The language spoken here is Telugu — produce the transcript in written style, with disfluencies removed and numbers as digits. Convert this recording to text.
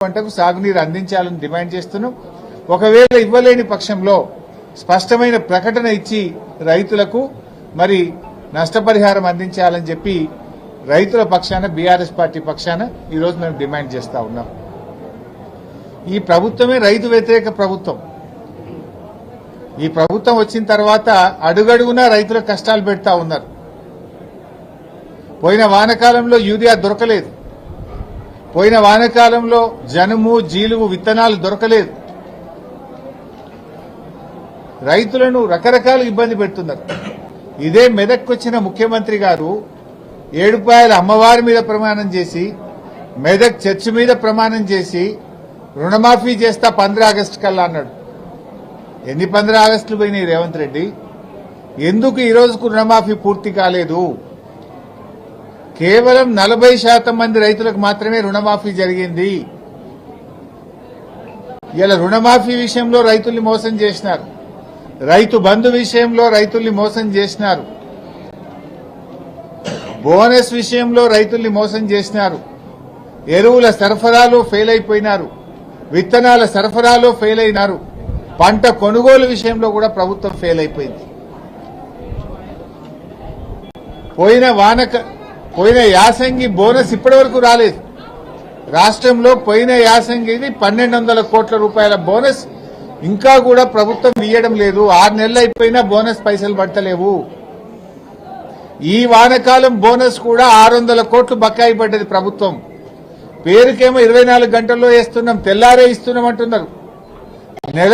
పంటకు సాగునీరు అందించాలని డిమాండ్ చేస్తున్నాం. ఒకవేళ ఇవ్వలేని పక్షంలో స్పష్టమైన ప్రకటన ఇచ్చి రైతులకు మరి నష్టపరిహారం అందించాలని చెప్పి రైతుల పక్షాన బీఆర్ఎస్ పార్టీ పక్షాన ఈరోజు మేము డిమాండ్ చేస్తా ఉన్నాం. ఈ ప్రభుత్వమే రైతు వ్యతిరేక ప్రభుత్వం. ఈ ప్రభుత్వం వచ్చిన తర్వాత అడుగడుగునా రైతుల కష్టాలు పెడతా ఉన్నారు. పోయిన వానకాలంలో యూరియా దొరకలేదు, పోయిన వానకాలంలో జనుము జీలుగు విత్తనాలు దొరకలేదు. రైతులను రకరకాల ఇబ్బంది పెడుతున్నారు. ఇదే మెదక్కొచ్చిన ముఖ్యమంత్రి గారు ఏడుపాయల అమ్మవారి మీద ప్రమాణం చేసి, మెదక్ చర్చి మీద ప్రమాణం చేసి రుణమాఫీ చేస్తా 15 ఆగస్టు కల్లా అన్నాడు. ఎన్ని 15 ఆగస్టులు పోయినాయి రేవంత్ రెడ్డి? ఎందుకు ఈ రోజుకు రుణమాఫీ పూర్తి కాలేదు? కేవలం 40% మంది రైతులకు మాత్రమే రుణమాఫీ జరిగింది. ఇలా రుణమాఫీ విషయంలో రైతుల్ని మోసం చేసినారు, రైతు బంధు విషయంలో రైతుల్ని మోసం చేసినారు, బోనస్ విషయంలో రైతుల్ని మోసం చేసినారు, ఎరువుల సరఫరాలో ఫెయిల్ అయిపోయినారు, విత్తనాల సరఫరాలో ఫెయిల్ అయినారు, పంట కొనుగోలు విషయంలో కూడా ప్రభుత్వం ఫెయిల్ అయిపోయింది. పోయిన యాసంగి బోనస్ ఇప్పటి వరకు రాలేదు. రాష్ట్రంలో పోయిన యాసంగిది 1200 కోట్ల రూపాయల బోనస్ ఇంకా కూడా ప్రభుత్వం ఇయ్యడం లేదు. 6 నెలలు అయిపోయినా బోనస్ పైసలు పడతలేవు. ఈ వానకాలం బోనస్ కూడా 600 కోట్లు బకాయి పడ్డది ప్రభుత్వం. పేరుకేమో 24 గంటల్లో వేస్తున్నాం, తెల్లారే ఇస్తున్నాం అంటున్నారు. నెల